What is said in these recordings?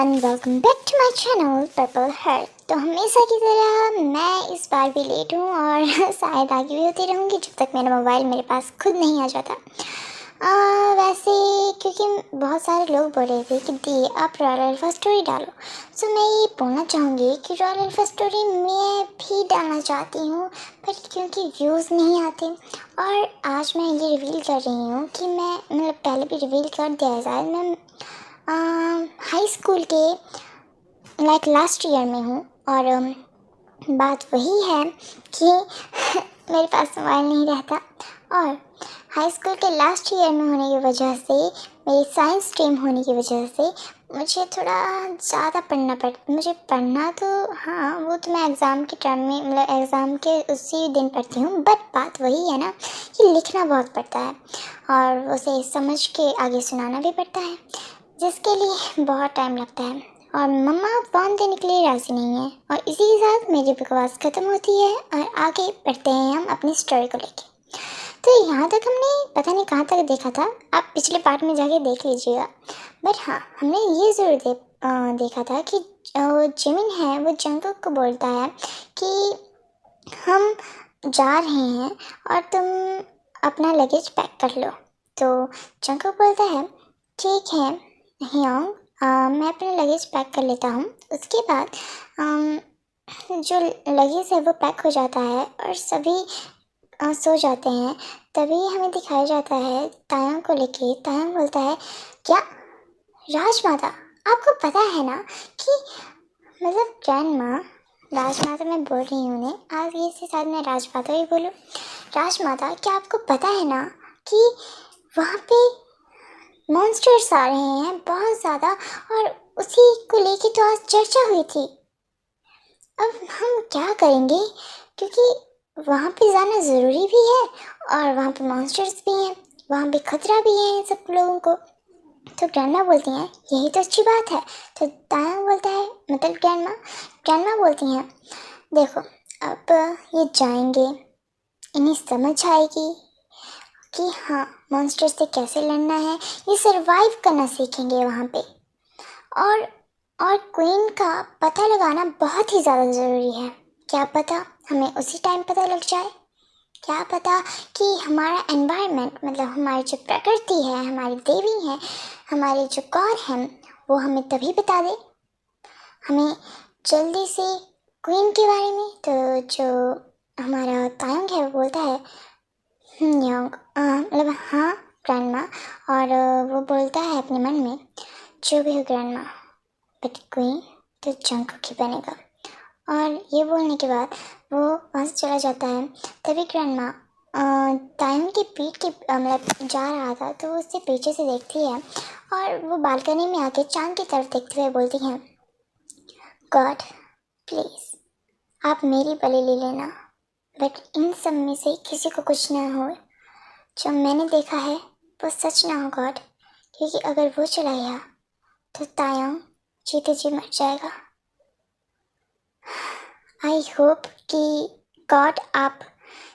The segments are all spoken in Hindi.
Everyone, welcome back to my channel Purple Heart. तो हमेशा की तरह मैं इस बार भी लेट हूँ और शायद आगे भी होती रहूँगी जब तक मेरा मोबाइल मेरे पास खुद नहीं आ जाता। वैसे क्योंकि बहुत सारे लोग बोल रहे थे कि दी आप रॉयल अल्फा स्टोरी डालो, तो मैं ये बोलना चाहूँगी कि रॉयल अल्फा स्टोरी मैं भी डालना चाहती हूँ, बट क्योंकि व्यूज़ नहीं आते। और आज मैं ये रिवील कर रही हूँ कि मैं पहले भी रिवील कर दिया है शायद, मैं हाई स्कूल के लास्ट ईयर में हूँ। और बात वही है कि मेरे पास मोबाइल नहीं रहता, और हाई स्कूल के लास्ट ईयर में होने की वजह से, मेरी साइंस स्ट्रीम होने की वजह से मुझे थोड़ा ज़्यादा पढ़ना पड़ता। मुझे पढ़ना तो हाँ, वो तो मैं एग्ज़ाम के टाइम में एग्ज़ाम के उसी दिन पढ़ती हूँ, बट बात वही है ना कि लिखना बहुत पड़ता है और उसे समझ के आगे सुनाना भी पड़ता है, जिसके लिए बहुत टाइम लगता है। और मम्मा फ़ोन देने के लिए राज़ी नहीं है, और इसी के साथ मेरी बकवास ख़त्म होती है और आगे बढ़ते हैं हम अपनी स्टोरी को लेके। तो यहाँ तक हमने पता नहीं कहाँ तक देखा था, आप पिछले पार्ट में जाके देख लीजिएगा। बट हाँ, हमने ये ज़रूर देखा था कि जिमिन है वो जंगकुक को बोलता है कि हम जा रहे हैं और तुम अपना लगेज पैक कर लो। तो जंगकुक बोलता है ठीक है हियोंग, मैं अपना लगेज पैक कर लेता हूँ। उसके बाद जो लगेज है वो पैक हो जाता है और सभी सो जाते हैं। तभी हमें दिखाया जाता है तायंग को लेके। तायंग बोलता है क्या राजमाता, आपको पता है ना कि ग्रैंड माँ, राजमाता मैं बोल रही हूँ उन्हें, आज ये से शायद मैं राजमाता ही बोलूँ। राजमाता, क्या आपको पता है ना कि वहाँ पे मॉन्स्टर्स आ रहे हैं बहुत ज़्यादा, और उसी को लेके तो आज चर्चा हुई थी। अब हम क्या करेंगे, क्योंकि वहाँ पे जाना ज़रूरी भी है और वहाँ पे मॉन्स्टर्स भी हैं, वहाँ पे खतरा भी है सब लोगों को। तो ग्रैंडमा बोलती हैं यही तो अच्छी बात है। तो ताया बोलता है ग्रैंडमा बोलती हैं देखो, अब ये जाएंगे, इन्हें समझ आएगी कि हाँ मॉन्स्टर से कैसे लड़ना है, ये सरवाइव करना सीखेंगे वहाँ पे। और क्वीन का पता लगाना बहुत ही ज़्यादा ज़रूरी है। क्या पता हमें उसी टाइम पता लग जाए, क्या पता कि हमारा एनवायरनमेंट हमारी जो प्रकृति है, हमारी देवी है, हमारे जो गॉड हैं, वो हमें तभी बता दे हमें जल्दी से क्वीन के बारे में। तो जो हमारा तायंग है वो बोलता है योंग, हाँ ग्रैंडमा। और वो बोलता है अपने मन में जो भी हो ग्रैंडमा, बट क्वीन तो जंगकुक ही बनेगा। और ये बोलने के बाद वो वहाँ से चला जाता है। तभी ग्रैंडमा तायंग की पीठ के जा रहा था, तो वो उससे पीछे से देखती है और वो बालकनी में आके चांद की तरफ देखते हुए बोलती हैं गॉड प्लीज़ आप मेरी बलि ले लेना, बट इन सब में से किसी को कुछ ना हो। जो मैंने देखा है वो सच ना हो गॉड, क्योंकि अगर वो चला गया तो तायंग जीते जी मर जाएगा। आई होप कि गॉड आप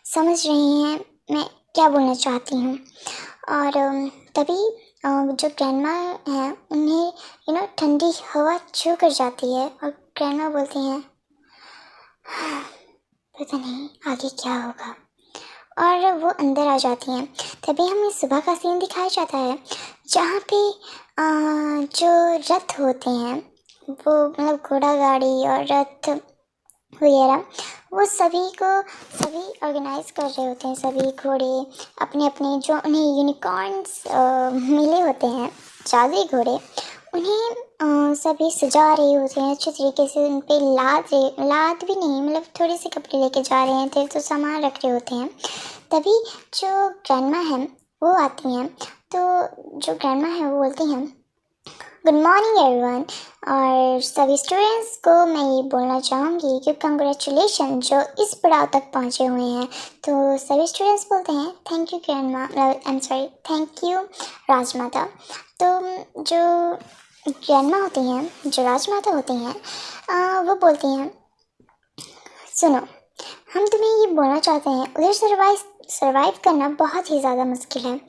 समझ रही हैं मैं क्या बोलना चाहती हूँ। और तभी जो ग्रैंडमा है उन्हें ठंडी हवा छू कर जाती है, और ग्रैंडमा बोलती हैं पता नहीं आगे क्या होगा, और वो अंदर आ जाती हैं। तभी हमें सुबह का सीन दिखाया जाता है जहाँ पे जो रथ होते हैं वो घोड़ा गाड़ी और रथ वगैरह, वो सभी ऑर्गेनाइज कर रहे होते हैं। सभी घोड़े अपने अपने जो उन्हें यूनिकॉर्न्स मिले होते हैं, जादुई घोड़े, उन्हें सभी सजा रहे होते हैं अच्छे तरीके से। उन पर लाद भी नहीं, थोड़े से कपड़े लेके जा रहे हैं, तो सामान रख रहे होते हैं। तभी जो ग्रैंडमा है वो आती हैं। तो जो ग्रैंडमा है वो बोलती हैं गुड मॉर्निंग एवरीवन। और सभी स्टूडेंट्स को मैं ये बोलना चाहूँगी कि कंग्रेचुलेशन जो इस पड़ाव तक पहुँचे हुए हैं। तो सभी स्टूडेंट्स बोलते हैं thank you grandma, thank you Rajmata. तो जो ग्रैंडमा होती हैं, जो राजमाता होती हैं, वो बोलती हैं सुनो, हम तुम्हें ये बोलना चाहते हैं उधर सर्वाइव करना बहुत ही ज़्यादा मुश्किल है,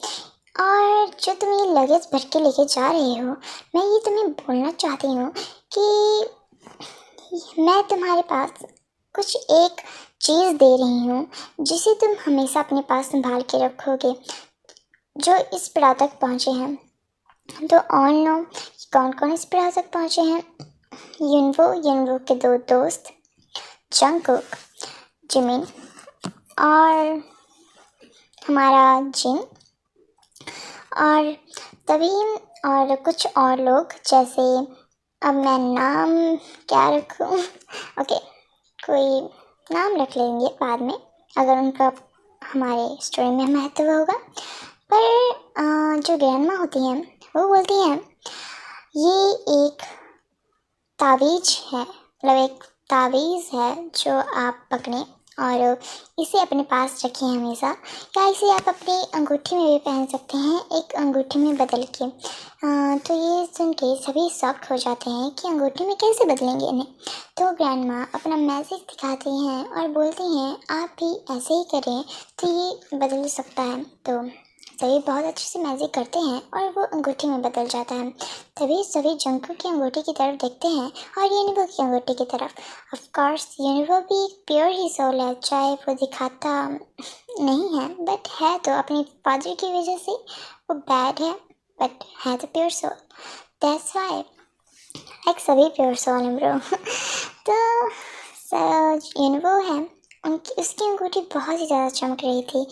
और जो तुम ये लगेज भर के लेके जा रहे हो, मैं ये तुम्हें बोलना चाहती हूँ कि मैं तुम्हारे पास कुछ एक चीज़ दे रही हूँ जिसे तुम हमेशा अपने पास संभाल के रखोगे। जो इस पड़ाव तक पहुँचे हैं, तो ऑन नो कौन कौन इस पड़ाव तक पहुँचे हैं। युनवो के दो दोस्त जंगकुक, जिमिन और हमारा जिन, और तभी और कुछ और लोग, जैसे अब मैं नाम क्या रखूं? ओके, कोई नाम रख लेंगे बाद में अगर उनका हमारे स्टोरी में महत्व होगा। पर जो ग्रैंडमा होती हैं वो बोलती हैं ये एक तावीज़ है, मतलब एक तावीज़ है जो आप पकड़ें और इसे अपने पास रखें हमेशा, या इसे आप अपनी अंगूठी में भी पहन सकते हैं, एक अंगूठी में बदल के। तो ये सुन के सभी शॉक हो जाते हैं कि अंगूठी में कैसे बदलेंगे इन्हें। तो ग्रैंडमा अपना मैजिक दिखाती हैं और बोलती हैं आप भी ऐसे ही करें तो ये बदल सकता है। तो सभी बहुत अच्छे से मैजिक करते हैं और वो अंगूठी में बदल जाता है। तभी सभी जंगकुक की अंगूठी की तरफ देखते हैं और युनवो की अंगूठी की तरफ। ऑफ कोर्स युनवो भी एक प्योर ही सोल है, चाहे वो दिखाता नहीं है, बट है तो अपने फादर की वजह से वो बैड है, बट है तो pure soul. That's why like सभी प्योर सोल हैं ब्रो। तो युनवो है, उसकी अंगूठी बहुत ही ज़्यादा चमक रही थी।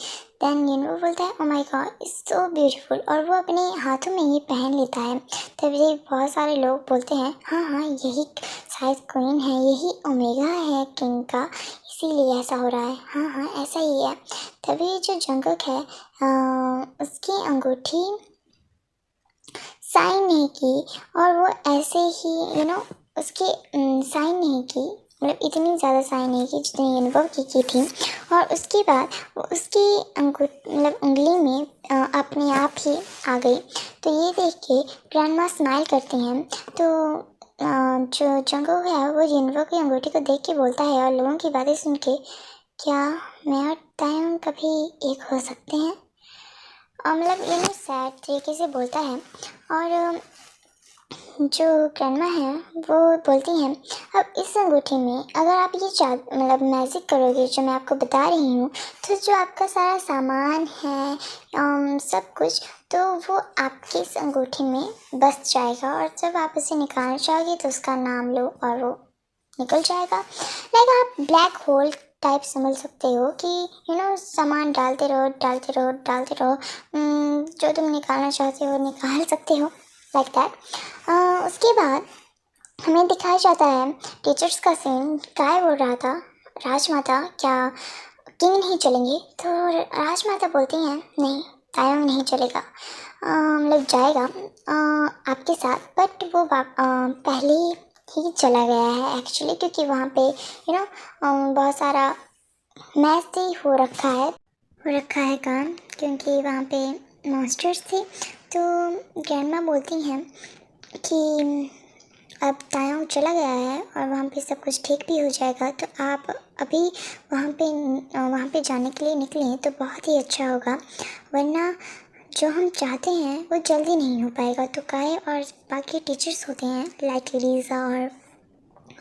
देन युनवो बोलता है oh my God it's so beautiful, और वो अपने हाथों में ये पहन लेता है। तभी बहुत सारे लोग बोलते हैं हाँ यही शायद क्वीन है, यही ओमेगा है किंग का, इसीलिए ऐसा हो रहा है। हाँ ऐसा ही है। तभी जो जंगकुक है उसकी अंगूठी साइन नहीं की, और वो ऐसे ही उसकी साइन नहीं की, मतलब इतनी ज़्यादा साइन नहीं की जितनी युनवो की थी। और उसके बाद वो उसकी मतलब उंगली में अपने आप ही आ गई। तो ये देख के ग्रैंडमा स्माइल करती हैं। तो जो जंगकुक है वो युनवो की अंगूठी को देख के बोलता है, और लोगों की बातें सुन के, क्या मैं और तायोंग कभी एक हो सकते हैं? मतलब ये सैड तरीके से बोलता है। और जो ग्रैंडमा है वो बोलती हैं अब इस अंगूठी में अगर आप ये मतलब मैजिक करोगे जो मैं आपको बता रही हूँ, तो जो आपका सारा सामान है सब कुछ, तो वो आपकी इस अंगूठी में बस जाएगा, और जब आप इसे निकालना चाहोगे तो उसका नाम लो और वो निकल जाएगा। लाइक आप ब्लैक होल टाइप समझ सकते हो कि सामान डालते रहो डालते रहो डालते रहो, जो तुम निकालना चाहते हो निकाल सकते हो, लाइक दैट। उसके बाद हमें दिखाया जाता है टीचर्स का सीन। काय बोल रहा था राजमाता क्या किंग नहीं चलेंगे? तो राजमाता बोलती हैं नहीं तायोंग नहीं चलेगा, मतलब जाएगा आपके साथ, बट वो पहले ही चला गया है एक्चुअली, क्योंकि वहाँ पे बहुत सारा मैच ही हो रखा है काम, क्योंकि वहाँ पे मॉन्स्टर्स थे। तो ग्रैंडमा बोलती हैं कि अब तायोंग चला गया है और वहाँ पे सब कुछ ठीक भी हो जाएगा, तो आप अभी वहाँ पे जाने के लिए निकलें तो बहुत ही अच्छा होगा, वरना जो हम चाहते हैं वो जल्दी नहीं हो पाएगा। तो काय और बाकी टीचर्स होते हैं लाइक लीज़ा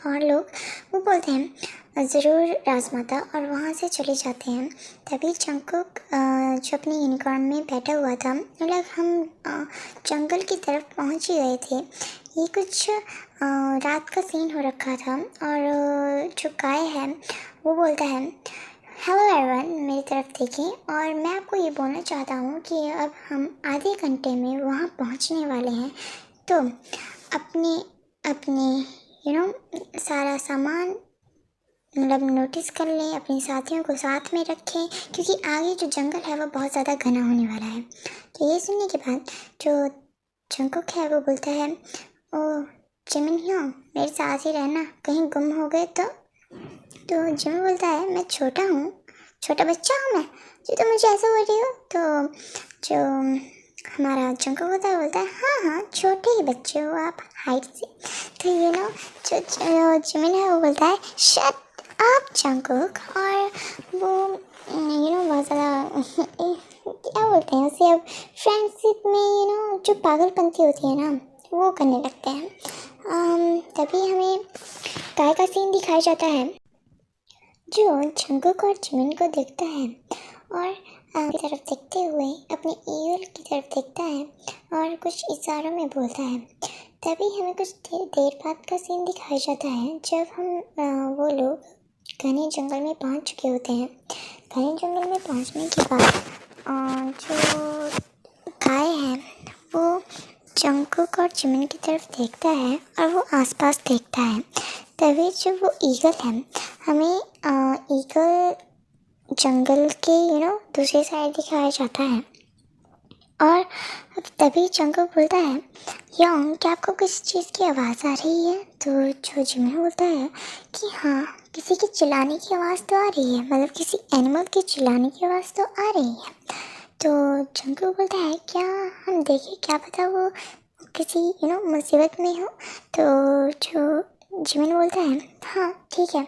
और लोग, वो बोलते हैं ज़रूर राजमाता, और वहाँ से चले जाते हैं। तभी जंगकुक जो अपनी यूनिकॉर्न में बैठा हुआ था, मतलब हम जंगल की तरफ पहुँच ही गए थे। ये कुछ रात का सीन हो रखा था, और जो काय है वो बोलता है हेलो एवरीवन, मेरी तरफ देखें, और मैं आपको ये बोलना चाहता हूँ कि अब हम आधे घंटे में वहाँ पहुँचने वाले हैं। तो अपने सारा सामान मतलब नोटिस कर लें, अपने साथियों को साथ में रखें, क्योंकि आगे जो जंगल है वो बहुत ज़्यादा घना होने वाला है। तो ये सुनने के बाद जो जंगकुक है वो बोलता है ओ जिमिन ह्यो मेरे साथ ही रहना, कहीं गुम हो गए तो जिमिन बोलता है मैं छोटा बच्चा हूँ मैं जो तुम मुझे ऐसा बोल रही हो। तो जो हमारा जंगकुक होता है बोलता है हाँ छोटे ही बच्चे हो आप हाइट से। तो जो जिमिन है वो बोलता है शट आप जंगकुक और वो बहुत ज़्यादा क्या बोलते हैं उसे, अब फ्रेंडशिप में जो पागलपंती होती है ना वो करने लगते हैं। तभी हमें काय का सीन दिखाया जाता है जो जंगकुक और जिमिन को देखता है और की तरफ देखते हुए अपने ईगल की तरफ देखता है और कुछ इशारों में बोलता है। तभी हमें कुछ देर बाद का सीन दिखाया जाता है जब हम वो लोग घने जंगल में पहुंच चुके होते हैं। घने जंगल में पहुंचने के बाद जो गाय है वो जंगकुक और जिमिन की तरफ देखता है और वो आसपास देखता है। तभी जो वो ईगल है, हमें ईगल जंगल के दूसरी साइड दिखाया जाता है और तभी जंगल बोलता है, योंग क्या आपको किसी चीज़ की आवाज़ आ रही है? तो जो जिमिन बोलता है कि हाँ, किसी की चिल्लाने की आवाज़ तो आ रही है, मतलब किसी एनिमल की चिल्लाने की आवाज़ तो आ रही है। तो जंगल बोलता है, क्या हम देखें, क्या पता वो किसी मुसीबत में हो। तो जो जिमिन बोलता है, हाँ ठीक है।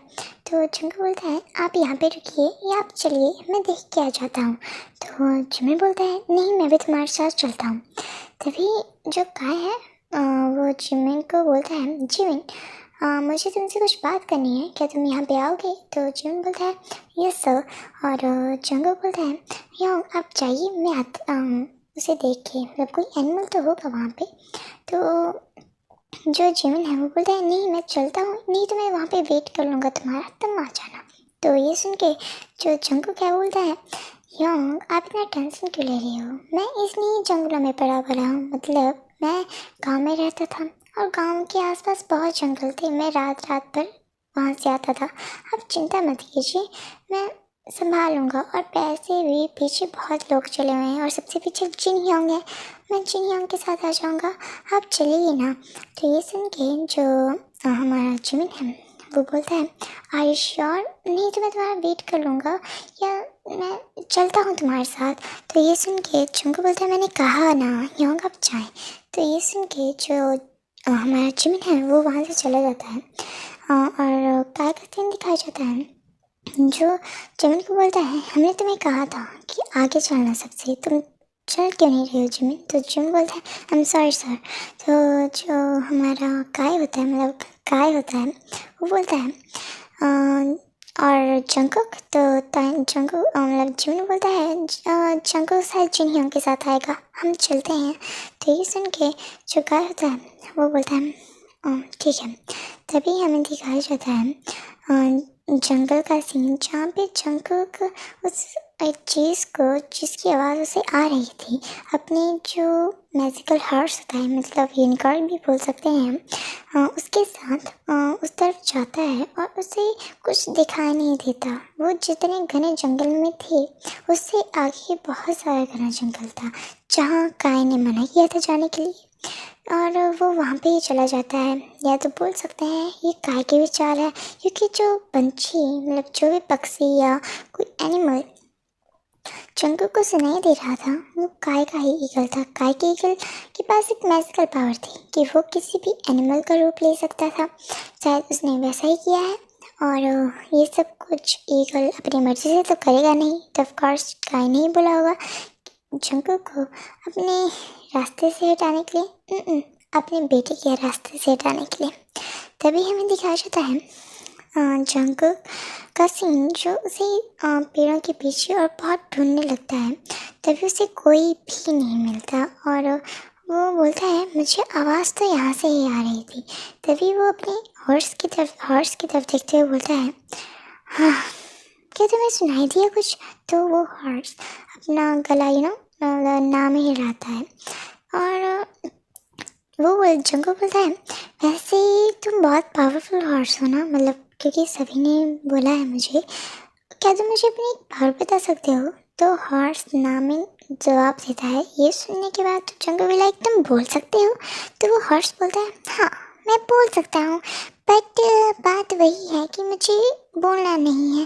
तो जंगल बोलता है, आप यहाँ पे रुकिए या आप चलिए, मैं देख के आ जाता हूँ। तो जिमिन बोलता है, नहीं मैं भी तुम्हारे साथ चलता हूँ। तभी जो गाय है वो जिमिन को बोलता है, जिमिन मुझे तुमसे कुछ बात करनी है, क्या तुम यहाँ पे आओगे? तो जिमिन बोलता है, यस सर। और जंगल बोलता है, योंग आप जाइए, मैं उसे देख के, मतलब कोई एनिमल तो होगा वहाँ पे। तो जो जिमिन है वो बोलता है, नहीं मैं चलता हूँ, नहीं तो मैं वहाँ पे वेट कर लूँगा तुम्हारा, तुम आ जाना। तो ये सुन के जो जंगल क्या बोलता है, योंग आप इतना टेंशन क्यों ले रही हो? मैं इसलिए जंगलों में पड़ा हूँ, मतलब मैं गांव में रहता था और गांव के आसपास बहुत जंगल थे, मैं रात रात भर वहाँ से आता था। आप चिंता मत कीजिए, मैं संभालूंगा। और पैसे भी पीछे बहुत लोग चले हुए हैं और सबसे पीछे जिन योंग है, मैं जिन योंग के साथ आ जाऊँगा, आप चलिए ना। तो ये सुन के जो हमारा जिमिन है वो बोलता है, आर यू श्योर? नहीं तो मैं तुम्हारा वेट कर लूँगा या मैं चलता हूँ तुम्हारे साथ। तो ये सुन के जंगल बोलता है, मैंने कहा ना योंग आप जाएँ। तो ये सुन के जो हमारा जिमिन है वो वहाँ से चला जाता है और काय का सीन दिखाया जाता है जो जिमिन को बोलता है, हमने तुम्हें कहा था कि आगे चलना सबसे, तुम चल क्यों नहीं रहे हो जिमिन? तो जिमिन बोलता है, आई एम सॉरी सर। तो जो हमारा काय होता है, मतलब काय होता है, वो बोलता है और जंगकुक, तो जंगकुक मतलब जिमिन बोलता है, जंगकुक शायद जिन योंग के साथ आएगा, हम चलते हैं। तो ये सुन के जो काय होता है वो बोलता है, ठीक है। तभी हमें दिखाया जाता है जंगल का सीन जहाँ पे जंगकुक उस एक चीज़ को जिसकी आवाज़ उसे आ रही थी, अपने जो मैजिकल हॉर्स होता है, मतलब यूनिकॉर्न भी बोल सकते हैं, उसके साथ उस तरफ जाता है और उसे कुछ दिखाई नहीं देता। वो जितने घने जंगल में थे उससे आगे बहुत सारा घना जंगल था जहाँ काय ने मना किया था जाने के लिए, और वो वहाँ पे ही चला जाता है। या तो बोल सकते हैं ये काय के विचार है, क्योंकि जो पंछी, मतलब जो भी पक्षी या कोई एनिमल जंगल को सुनाई दे रहा था वो काय का ही ईगल था। काय के ईगल के पास एक मैजिकल पावर थी कि वो किसी भी एनिमल का रूप ले सकता था। शायद उसने वैसा ही किया है और ये सब कुछ ईगल अपनी मर्जी से तो करेगा नहीं, तो ऑफकोर्स काय ने ही बोला होगा जंगल को अपने रास्ते से हटाने के लिए, अपने बेटे के रास्ते से हटाने के लिए। तभी हमें दिखाया जाता है जंगल का सीन जो उसे पेड़ों के पीछे और बहुत ढूंढने लगता है। तभी उसे कोई भी नहीं मिलता और वो बोलता है, मुझे आवाज़ तो यहाँ से ही आ रही थी। तभी वो अपने हॉर्स की तरफ देखते हुए बोलता है, हाँ क्या तुम्हें सुनाई दिया कुछ? तो वो हॉर्स अपना गला नाम ही हिलाता है और वो जंगल बोलता है, वैसे तुम बहुत पावरफुल हॉर्स हो ना, मतलब क्योंकि सभी ने बोला है मुझे, क्या तुम मुझे अपनी एक पावर बता सकते हो? तो हॉर्स नामिंग जवाब देता है। ये सुनने के बाद तो जंगल बोला, तुम बोल सकते हो? तो वो हॉर्स बोलता है, हाँ मैं बोल सकता हूँ, बट बात वही है कि मुझे बोलना नहीं है।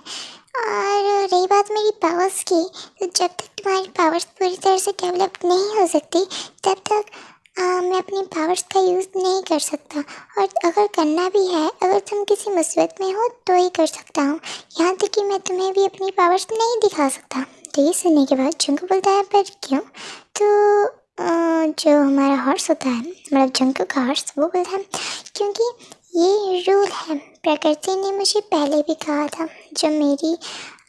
और रही बात मेरी पावर्स की, तो जब तक तुम्हारी पावर्स पूरी तरह से डेवलप नहीं हो सकती तब तक मैं अपनी पावर्स का यूज़ नहीं कर सकता, और अगर करना भी है, अगर तुम किसी मुसीबत में हो तो ही कर सकता हूँ, यहाँ तक कि मैं तुम्हें भी अपनी पावर्स नहीं दिखा सकता। तो ये सुनने के बाद जंगू बोलता है, पर क्यों? तो जो हमारा हॉर्स होता है, मतलब जंगू का हॉर्स, वो बोलता है, क्योंकि ये रूल है, प्रकृति ने मुझे पहले भी कहा था, जो मेरी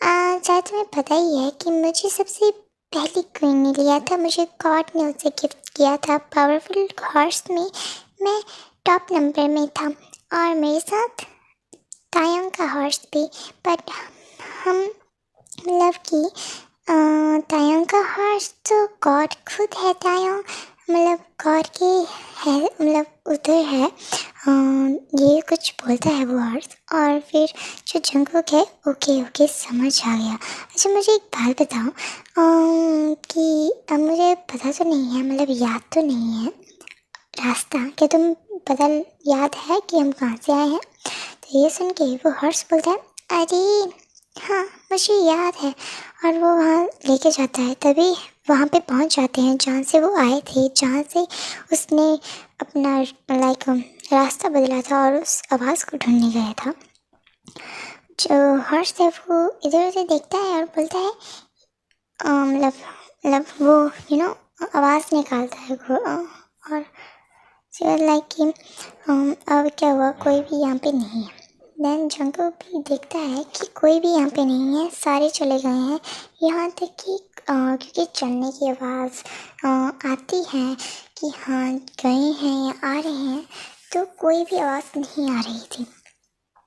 शायद तुम्हें पता ही है कि मुझे सबसे पहली क्वीन ने लिया था, मुझे गॉड ने उसे गिफ्ट किया था। पावरफुल हॉर्स में मैं टॉप नंबर में था, और मेरे साथ तायोंग का हॉर्स भी, बट हम मतलब कि तायोंग का हॉर्स तो गॉड खुद है। तायोंग मतलब गॉड के है, मतलब उधर है। ये कुछ बोलता है वो हॉर्स, और फिर जो जंगुक है, ओके ओके समझ आ गया। अच्छा मुझे एक बात बताओ कि अब मुझे पता तो नहीं है, मतलब याद तो नहीं है रास्ता, क्या तुम पता याद है कि हम कहाँ से आए हैं? तो ये सुन के वो हॉर्स बोलता है, अरे हाँ मुझे याद है, और वो वहाँ लेके जाता है। तभी वहाँ पे पहुँच जाते हैं जहाँ से वो आए थे, जहाँ से उसने अपना लाइक रास्ता बदला था और उस आवाज़ को ढूंढने गया था। जो हर्ष है वो इधर उधर देखता है और बोलता है, मतलब वो आवाज़ निकालता है वो, और लाइक कि अब क्या हुआ, कोई भी यहाँ पे नहीं है। देन जंगल भी देखता है कि कोई भी यहाँ पे नहीं है, सारे चले गए हैं, यहाँ तक कि क्योंकि चलने की आवाज़ आती है कि हाँ गए हैं या आ रहे हैं, तो कोई भी आवाज़ नहीं आ रही थी,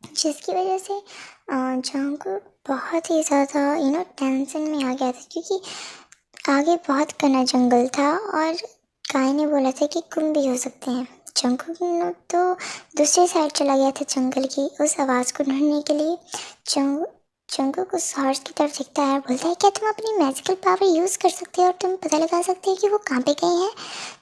जिसकी वजह से जंगल बहुत ही ज़्यादा टेंशन में आ गया था, क्योंकि आगे बहुत घना जंगल था और गाय ने बोला था कि गुम भी हो सकते हैं। जंगल तो दूसरी साइड चला गया था जंगल की उस आवाज़ को ढूंढने के लिए। जंगल उस हॉर्स की तरफ देखता है और बोलता है, क्या तुम अपनी मैजिकल पावर यूज़ कर सकते हो और तुम पता लगा सकते हो कि वो कहाँ पे गए हैं?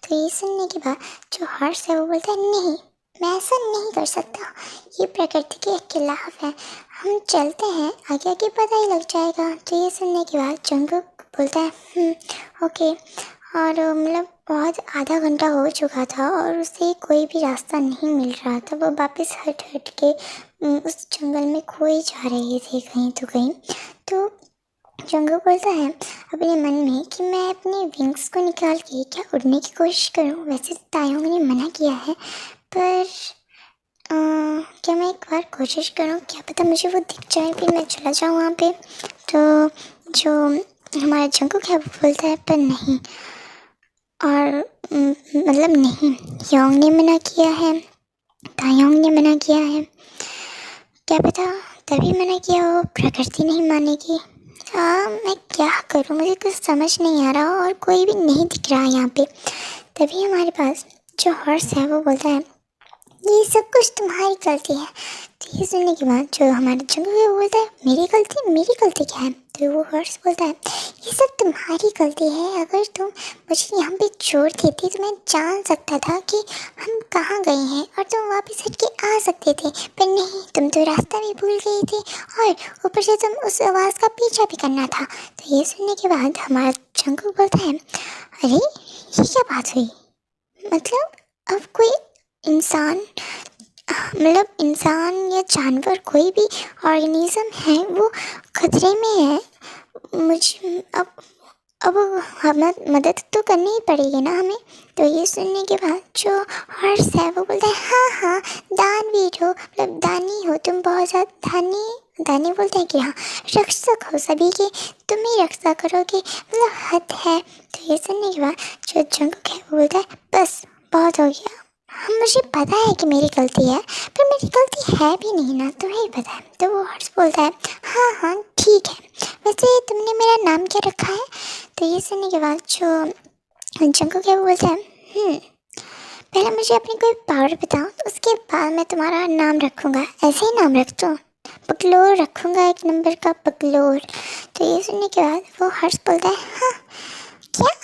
तो ये सुनने के बाद जो हॉर्स है वो बोलता है, नहीं मैं ऐसा नहीं कर सकता, ये प्रकृति के खिलाफ है, हम चलते हैं, आगे आगे पता ही लग जाएगा। तो ये सुनने के बाद जंगल बोलता है, ओके। और मतलब बहुत आधा घंटा हो चुका था और उसे कोई भी रास्ता नहीं मिल रहा था, वो वापस हट हट के उस जंगल में खोए जा रहे थे कहीं तो कहीं। तो जंगल बोलता है अपने मन में कि मैं अपने विंग्स को निकाल के क्या उड़ने की कोशिश करूं। वैसे तायोंग ने मना किया है, पर क्या मैं एक बार कोशिश करूं, क्या पता मुझे वो दिख जाए, फिर मैं चला जाऊं वहाँ पे। तो जो हमारा जंगल है वो बोलता है, पर नहीं, और मतलब नहीं, योंग ने मना किया है, तायोंग ने मना किया है, क्या पता तभी मना किया हो, प्रकृति नहीं मानेगी। मैं क्या करूं, मुझे कुछ समझ नहीं आ रहा और कोई भी नहीं दिख रहा यहाँ पे। तभी हमारे पास जो हॉर्स है वो बोलता है, ये सब कुछ तुम्हारी गलती है। तो ये सुनने के बाद जो हमारे जंगल है वो बोलता है, मेरी गलती क्या है? तो वो हॉर्स बोलता है, ये सब तुम्हारी गलती है, अगर तुम मुझे यहाँ पे छोड़ देती तो मैं जान सकता था कि हम कहाँ गए हैं और तुम वापस हट के आ सकते थे, पर नहीं, तुम तो रास्ता भी भूल गए थे और ऊपर से तुम उस आवाज़ का पीछा भी करना था। तो ये सुनने के बाद हमारा जंगल बोलता है, अरे ये क्या बात हुई, मतलब अब कोई इंसान, मतलब इंसान या जानवर, कोई भी ऑर्गेनिज्म है वो खतरे में है, मुझे अब हमें मदद तो करनी ही पड़ेगी ना हमें। तो ये सुनने के बाद जो हर्ष है वो बोलता है, हाँ हाँ दानवीर हो, मतलब दानी हो तुम, बहुत ज़्यादा दानी बोलते हैं कि हाँ रक्षक हो सभी के, तुम ही रक्षा करोगे, मतलब हद है। तो ये सुनने के बाद जो जंगल है वो बोलता है, बस बहुत हो गया, हाँ मुझे पता है कि मेरी गलती है, पर मेरी गलती है भी नहीं ना, तुम्हें ही पता है। तो वो हर्ष बोलता है, हाँ हाँ ठीक है, वैसे तुमने मेरा नाम क्या रखा है? तो ये सुनने के बाद जो जंगल है वो बोलता है, पहले मुझे अपनी कोई पावर बताओ, तो उसके बाद मैं तुम्हारा नाम रखूँगा, ऐसे ही नाम रख दो, बकलोर रखूँगा, 1 नंबर का बकलोर। तो ये सुनने के बाद वो हर्ष बोलता है, हाँ क्या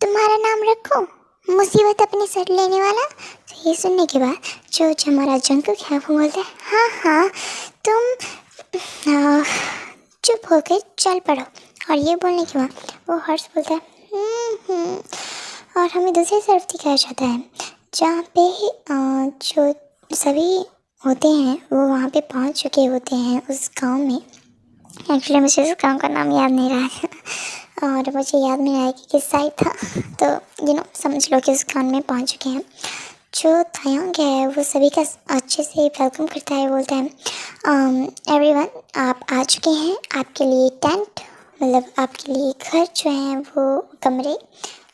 तुम्हारा नाम रखो, मुसीबत अपने सर लेने वाला? तो ये सुनने के बाद जो हमारा जंगल है वो बोलता है, हाँ हाँ तुम चुप होकर चल पड़ो। और ये बोलने के बाद वो हर्ष बोलता है, और और हमें दूसरी तरफ दिखाया जाता है जहाँ पे जो सभी होते हैं वो वहाँ पे पहुँच चुके होते हैं उस गांव में। एक्चुअली मुझे उस गांव का नाम याद नहीं रहा है और मुझे याद नहीं रहा है कि किस साइड था, तो समझ लो कि उस गांव में पहुँच चुके हैं। जो तायंग है वो सभी का अच्छे से वेलकम करता है, बोलता है एवरीवन आप आ चुके हैं, आपके लिए टेंट मतलब आपके लिए घर जो हैं वो कमरे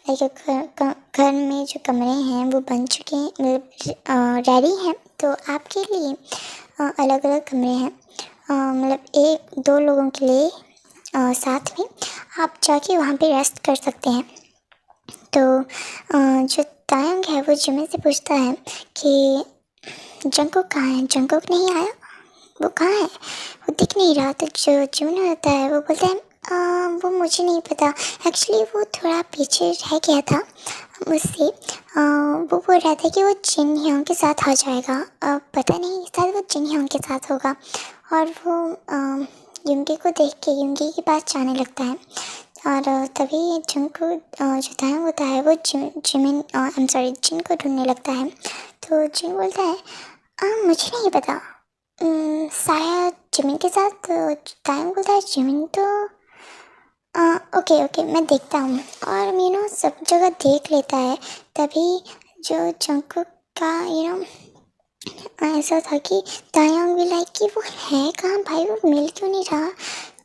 लाइक घर में जो कमरे हैं वो बन चुके हैं, मतलब रेडी हैं। तो आपके लिए अलग अलग कमरे हैं, मतलब एक दो लोगों के लिए साथ में आप जाके वहाँ पे रेस्ट कर सकते हैं। तो जो तायंग है वो जिमिन से पूछता है कि जंगकुक कहाँ है, जंगकुक नहीं आया, वो कहाँ है, वो दिख नहीं रहा। तो जो जिमिन होता है वो बोलता है वो मुझे नहीं पता, एक्चुअली वो थोड़ा पीछे रह गया था मुझसे। वो बोल रहा था कि वो जिन हियोंग के साथ आ जाएगा, पता नहीं शायद वो जिन हियोंग के साथ होगा। और वो युंगी को देख के युंगी के पास जाने लगता है और तभी जंगकुक जो तायंग होता है वो जिमिन जिन को ढूंढने लगता है। तो जिन बोलता है मुझे नहीं पता, शायद जिमिन के साथ। तो तायंग बोलता है जिमिन तो ओके ओके मैं देखता हूँ, और सब जगह देख लेता है। तभी जो जंगकुक का ऐसा था कि तायंग भी लाइक कि वो है कहाँ भाई, वो मिल क्यों नहीं रहा।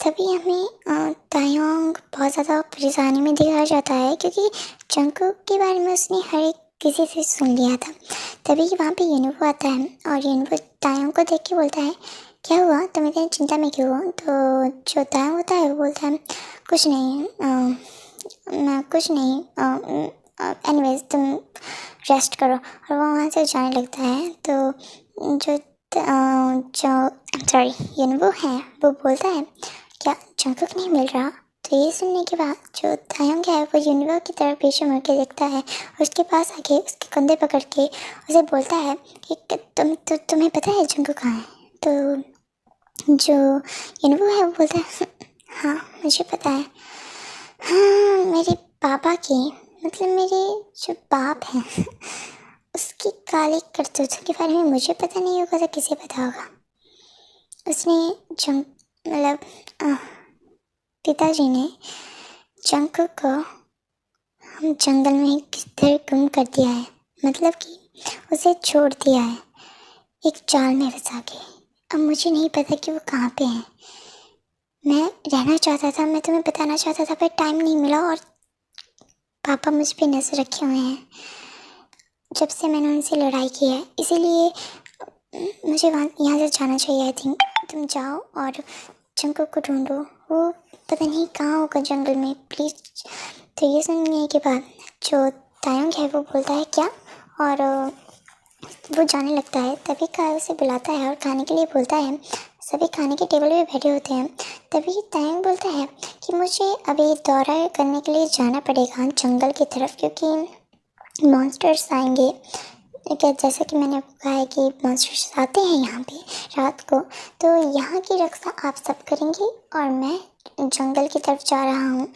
तभी हमें तायंग बहुत ज़्यादा परेशानी में दिखाया जाता है क्योंकि जंगकुक के बारे में उसने हर एक किसी से सुन लिया था। तभी वहाँ पे युनवो आता है और युनवो तायंग को देख के बोलता है क्या हुआ, तुम इतनी चिंता में क्यों हो। तो जो तायंग होता है वो बोलता है कुछ नहीं, मैं कुछ नहीं, एनीवेज तुम रेस्ट करो, और वो वहाँ से जाने लगता है। तो जो सॉरी युनवो है वो बोलता है क्या जंगकुक नहीं मिल रहा। तो ये सुनने के बाद जो तायंग है वो युनवो की तरफ पीछे मुड़ के देखता है और उसके पास आके उसके कंधे पकड़ के उसे बोलता है कि तुम्हें पता है जंगकुक कहाँ है। तो जो युनवो है वो बोलता है हाँ मुझे पता है, हाँ मेरे पापा की मतलब मेरे जो बाप हैं उसकी काली करतूतों के बारे में मुझे पता नहीं होगा तो किसे पता होगा। उसने जंग मतलब पिताजी ने जंगकुक को हम जंगल में किधर गुम कर दिया है, मतलब कि उसे छोड़ दिया है एक जाल में फंसा के। अब मुझे नहीं पता कि वो कहाँ पे है। मैं रहना चाहता था, मैं तुम्हें बताना चाहता था पर टाइम नहीं मिला, और पापा मुझ पे नज़र रखे हुए हैं जब से मैंने उनसे लड़ाई की है, इसीलिए मुझे वहाँ यहाँ से जाना चाहिए। आई थिंक तुम जाओ और जंगकुक को ढूंढो, वो पता नहीं कहाँ होगा जंगल में, प्लीज़। तो ये सुनने के बाद जो तायंग है वो बोलता है क्या, और वो जाने लगता है। तभी काय उसे बुलाता है और खाने के लिए बोलता है। सभी खाने के टेबल पे बैठे होते हैं। तभी तायंग बोलता है कि मुझे अभी दौरा करने के लिए जाना पड़ेगा जंगल की तरफ क्योंकि मॉन्स्टर्स आएंगे। क्या जैसा कि मैंने आपको कहा है कि मॉन्स्टर्स आते हैं यहाँ पे रात को, तो यहाँ की रक्षा आप सब करेंगे और मैं जंगल की तरफ जा रहा हूँ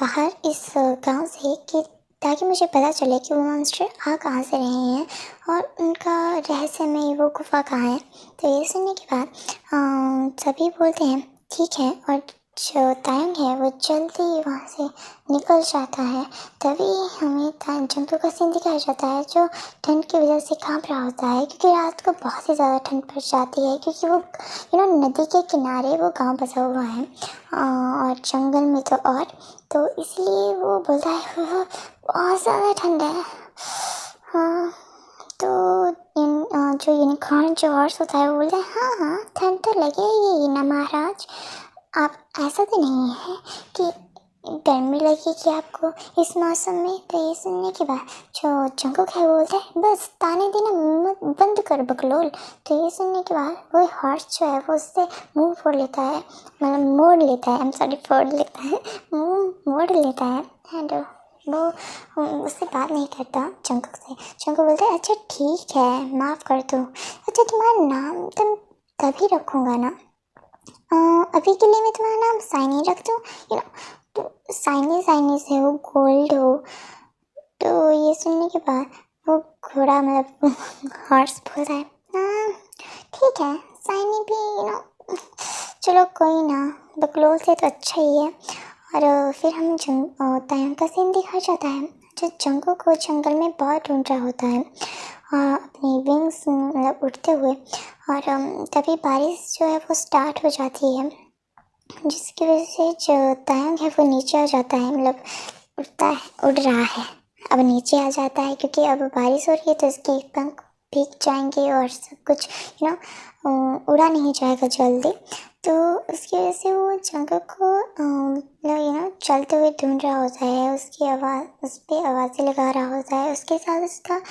बाहर इस गांव से कि ताकि मुझे पता चले कि वो मॉन्स्टर आ कहाँ से रहे हैं और उनका रहस्यमय वो गुफा कहाँ है। तो ये सुनने के बाद सभी बोलते हैं ठीक है, और जो तायंग है वो जल्दी वहाँ से निकल जाता है। तभी हमें जंगल का सीन दिखाया जाता है जो ठंड की वजह से कांप रहा होता है क्योंकि रात को बहुत ही ज़्यादा ठंड पड़ जाती है क्योंकि वो नदी के किनारे वो गांव बसा हुआ है और जंगल में तो इसलिए वो बोलता है बहुत ज़्यादा ठंड है। हाँ, तो जो यूनिकॉर्न जो हॉर्स होता है वो बोलता है हाँ हाँ ठंड तो लगेगी ना महाराज, आप ऐसा तो नहीं है कि गर्मी लगेगी आपको इस मौसम में। तो ये सुनने के बाद जो जंगकुक है वो बोलता है बस ताने देना मत बंद कर बकलोल। तो ये सुनने के बाद वो हॉर्स जो है वो उससे मुंह फोड़ लेता है, मतलब मोड़ लेता है, फोड़ लेता है, मुंह मोड़ लेता है एंड वो उससे बात नहीं करता जंगकुक से। जंगकुक बोलता है अच्छा ठीक है माफ़ कर दो, अच्छा तुम्हारा नाम तुम तभी रखूँगा ना, अभी के लिए मैं तुम्हारा नाम साइनी रख दूँ, तो साइनी साइनी से हो गोल्ड हो तो ये सुनने के बाद वो घोड़ा मतलब हॉर्स बोलता है हाँ ठीक है, साइनी भी चलो कोई ना, बकलोल से तो अच्छा ही है। और फिर हमें तायंग का सीन दिखाया जाता है जो जंगल को जंगल में बहुत ढूंढ रहा होता है अपनी विंग्स मतलब उड़ते हुए। और तभी बारिश जो है वो स्टार्ट हो जाती है, जिसकी वजह से जो तायंग है वो नीचे आ जाता है, मतलब उड़ता है, उड़ रहा है, अब नीचे आ जाता है क्योंकि अब बारिश हो रही है तो इसके पंख भीग जाएंगे और सब कुछ उड़ा नहीं जाएगा जल्दी। तो उसकी वजह से वो जंगल को चलते हुए ढूंढ रहा होता है, उसकी आवाज़ उस पर आवाज़ें लगा रहा होता है, उसके साथ उसका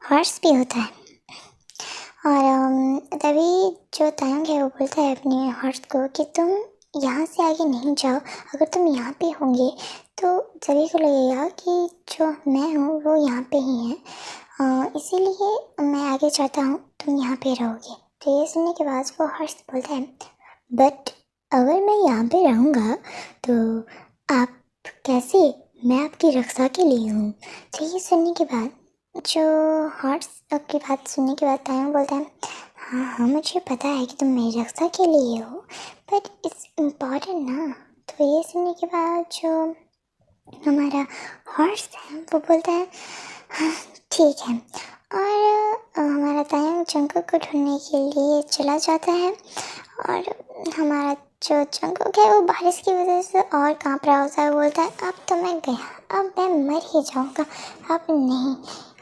हॉर्स भी होता है। और तभी जो तायंग है वो बोलता है अपने हॉर्स को कि तुम यहाँ से आगे नहीं जाओ, अगर तुम यहाँ पे होंगे तो सभी को लगेगा कि जो मैं हूँ वो यहाँ पे ही है, इसीलिए मैं आगे चाहता हूँ, तुम यहाँ पे रहोगे। तो ये सुनने के बाद वो हर्ष बोलता है बट अगर मैं यहाँ पे रहूँगा तो आप कैसे, मैं आपकी रक्षा के लिए हूँ। तो ये सुनने के बाद जो हर्ष की बात सुनने के बाद तायंग बोलता है हाँ हाँ मुझे पता है कि तुम मेरी रक्षा के लिए हो, बट इट्स इम्पॉर्टेंट ना। तो ये सुनने के बाद जो हमारा हॉर्स है वो बोलता है हाँ ठीक है। और हमारा तायंग जंगल को ढूंढने के लिए चला जाता है और हमारा जो जंगल है वो बारिश की वजह से और कांप रहा होता है, बोलता है अब तो मैं गया, अब मैं मर ही जाऊंगा, अब नहीं।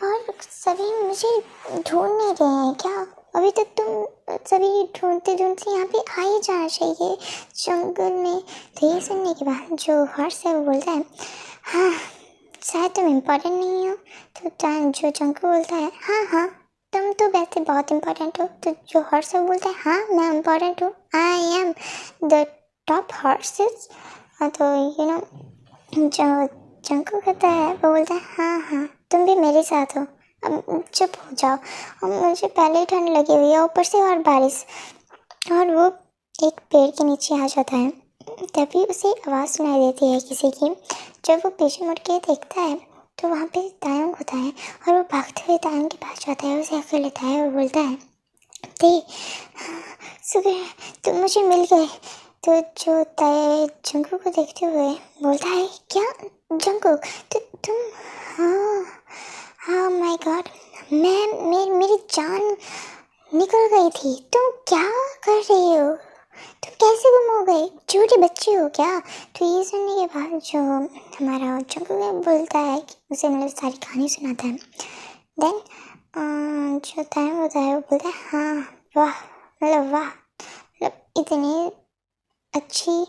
और सभी मुझे ढूंढ नहीं रहे हैं क्या, अभी तक तुम सभी ढूंढते ढूंढते यहाँ पे आ ही जाना चाहिए जंगल में। तो ये सुनने के बाद जो हर्ष है वो बोलता है हाँ शायद तुम इम्पोर्टेंट नहीं हो। तो जो जंगल बोलता है हाँ हाँ तुम तो वैसे बहुत इम्पोर्टेंट हो। तो जो हॉर्स है बोलता है हाँ मैं इम्पोर्टेंट हूँ, I am the top horses. तो जो जंगल कहता है वो बोलता है हाँ हाँ तुम भी मेरे साथ हो, अब चुप हो जाओ, अब मुझे पहले ही ठंड लगी हुई है ऊपर से और बारिश। और वो एक पेड़ के नीचे आ जाता है, तभी उसे आवाज़ सुनाई देती है किसी की। जब वो पीछे मुड़ के देखता है तो वहाँ पे तायंग होता है और वो भागते हुए तायंग के पास जाता है, उसे आकर लेता है और बोलता है ते शुक्र तुम मुझे मिल गए। तो जो ताय जंगू को देखते हुए बोलता है क्या जंगू तुम, हाँ हाँ माय गॉड, मेरी जान निकल गई थी, तुम क्या कर रही हो, तुम कैसे गुम हो गए, छोटे बच्चे हो क्या। तो ये सुनने के बाद जो हमारा जंगल बोलता है कि उसे मतलब सारी कहानी सुनाता है। देन जो टाइम होता है वो बोलता है हाँ वाह मतलब इतनी अच्छी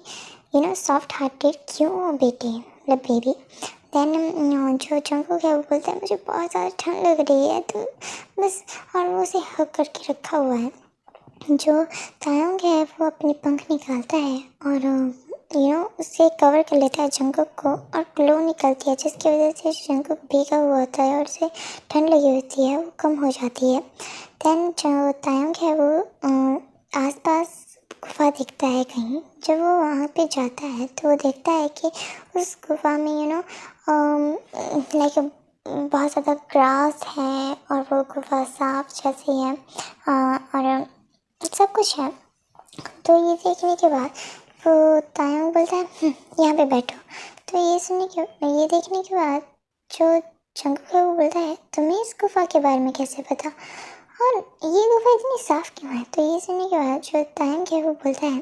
सॉफ्ट हार्टेड क्यों हो बेटे, मतलब बेबी। देन जो जंगल है वो बोलता है मुझे बहुत ज़्यादा ठंड लग रही है तुम बस, और वो उसे हक करके रखा हुआ है। जो तायंग है वो अपने पंख निकालता है और उसे कवर कर लेता है जंगल को, और ग्लो निकलती है जिसकी वजह से जंगल भीगा हुआ होता है और उसे ठंड लगी होती है वो कम हो जाती है। देन जो तायंग है वो आसपास गुफा दिखता है कहीं, जब वो वहाँ पे जाता है तो वो देखता है कि उस गुफा में लाइक बहुत ज़्यादा ग्रास है और वो गुफा साफ जैसी है और सब कुछ है। तो ये देखने के बाद वो तायंग बोलता है यहाँ पे बैठो। तो ये देखने के बाद जो जंगल है वो बोलता है तुम्हें इस गुफा के बारे में कैसे पता, और ये गुफा इतनी साफ क्यों है। तो ये सुनने के बाद जो तायंग है वो बोलता है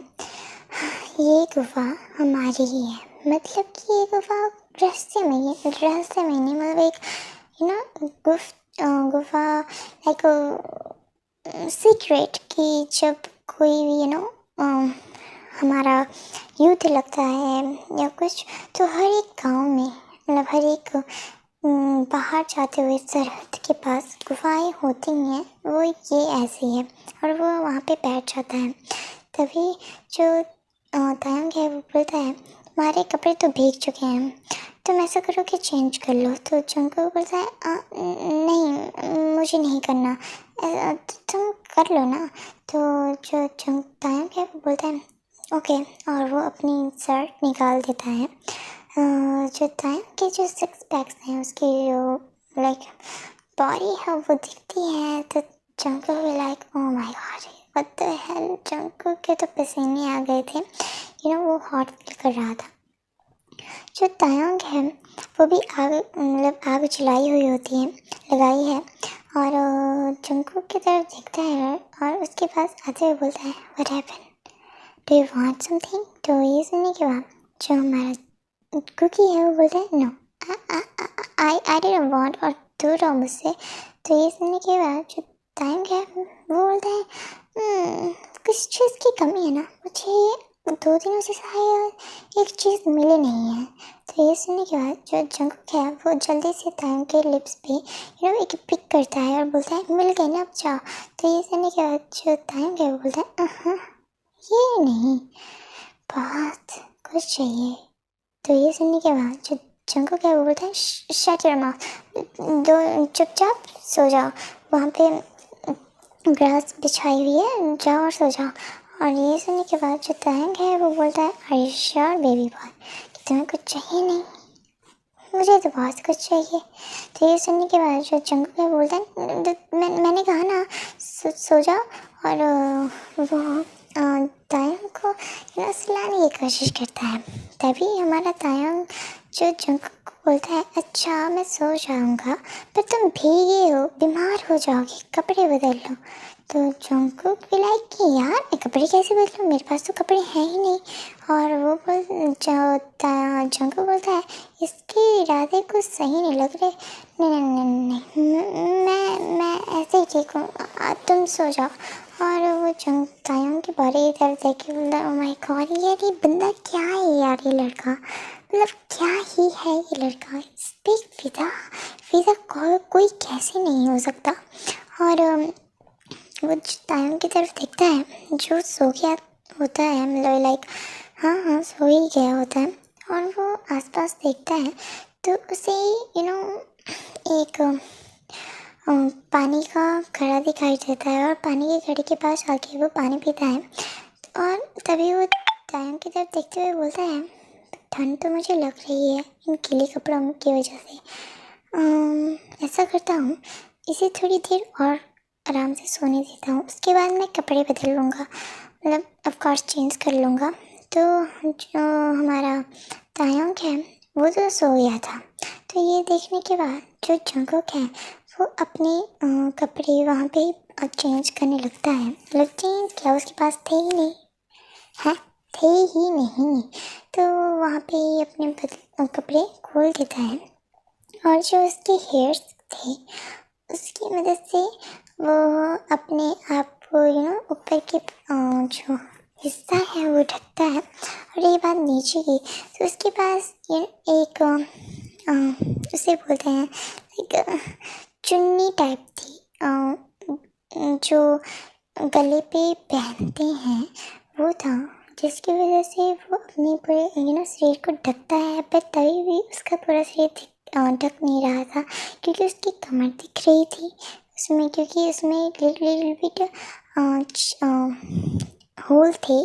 ये गुफा हमारी ही है, मतलब कि ये गुफा रहस्य में नहीं मतलब एक गुफा लाइक सीक्रेट कि जब कोई भी हमारा युद्ध लगता है या कुछ तो हर एक गांव में मतलब हर एक बाहर जाते हुए सरहद के पास गुफाएं होती हैं, वो ये ऐसी है। और वो वहाँ पे बैठ जाता है। तभी जो तायंग है वो बोलता है हमारे कपड़े तो भीग चुके हैं, तुम ऐसा करो कि चेंज कर लो। तो जंगल बोलता है नहीं मुझे नहीं करना, तुम कर लो ना। तो जो तायंग है वो बोलता है ओके, और वो अपनी शर्ट निकाल देता है जो तायम के जो सिक्स पैक्स हैं उसकी जो लाइक बॉडी है वो दिखती है तो जंकुक भी like oh my God what the hell. Jungkook के तो पसीने आ गए थे, वो हॉट फील कर रहा था। जो तायंग है वो भी आग मतलब आग जलाई हुई होती है, लगाई है, और जंकुक की तरफ देखता है और उसके पास आते हुए बोलता है what happened, do you want something. तो ये सुनने के बाद जो हमारा कुकी है वो बोलता है नो, आई डिडंट वांट, और दूर रहो मुझसे। तो ये सुनने के बाद जो टाइम है वो बोलता है कुछ चीज़ की कमी है ना, मुझे 2 दिनों से शायद एक चीज़ मिली नहीं है। तो ये सुनने के बाद जो जंकुक है वो जल्दी से टाइम के लिप्स पे एक पिक करता है और बोलता है मिल गई ना, अब जाओ। तो ये सुनने के बाद जो टाइम है वो बोलता है ये नहीं, बहुत कुछ चाहिए। तो ये सुनने के बाद जो जंकुक है वो बोलता है शट योर माउथ, दो चुपचाप सो जाओ, वहाँ पे ग्रास बिछाई हुई है, जाओ और सो जाओ। और ये सुनने के बाद जो तैंग है वो बोलता है are you sure baby boy कि तुम्हें कुछ चाहिए नहीं, मुझे तो बहुत कुछ चाहिए। तो ये सुनने के बाद जो जंकुक है बोलता है मैंने कहा ना सो जाओ। और वो तायंग को सुलाने की कोशिश करता है। तभी हमारा तायंग जो जंकुक को बोलता है अच्छा मैं सो जाऊँगा पर तुम भीगे हो, बीमार हो जाओगे, कपड़े बदल लो। तो जंकुक भी लाइक कि यार मैं कपड़े कैसे बदलूँ, मेरे पास तो कपड़े हैं ही नहीं। और वो जंकुक बोलता है इसके इरादे कुछ सही नहीं लग रहे, नहीं मैं ऐसे ही ठीक हूँ, तुम सो जाओ। और वो तायंग की बॉडी इधर देख के बोलता ओ माय गॉड यार ये बंदा क्या है यार, ये लड़का मतलब क्या ही है ये लड़का, स्पीक फिदा, फिदा कोई कैसे नहीं हो सकता। और वो तायंग की तरफ देखता है जो सो गया होता है, मतलब लाइक हाँ सो ही गया होता है। और वो आसपास देखता है तो उसे एक पानी का घड़ा दिखाई देता है और पानी के घड़े के पास आके वो पानी पीता है। और तभी वो तायंग की तरफ देखते हुए बोलता है ठंड तो मुझे लग रही है इन गीले कपड़ों की वजह से, ऐसा करता हूँ इसे थोड़ी देर और आराम से सोने देता हूँ, उसके बाद मैं कपड़े बदल लूँगा, मतलब ऑफकोर्स चेंज कर लूँगा। तो जो हमारा तायंग है वो तो सो गया था। तो ये देखने के बाद जो जंकुक है वो अपने कपड़े वहाँ पे चेंज करने लगता है, मतलब चेंज क्या उसके पास थे ही नहीं, हैं थे ही नहीं। तो वहाँ पे अपने कपड़े खोल देता है और जो उसके हेयर्स थे उसकी मदद से वो अपने आप को ऊपर के जो हिस्सा है वो ढकता है। और ये बात नीचे की तो उसके पास एक उसे बोलते हैं एक चुन्नी टाइप थी जो गले पे पहनते हैं वो था, जिसकी वजह से वो अपने पूरे शरीर को ढकता है। पर तभी भी उसका पूरा शरीर ढक नहीं रहा था क्योंकि उसकी कमर दिख रही थी उसमें, क्योंकि उसमें लिटिल बिट होल थे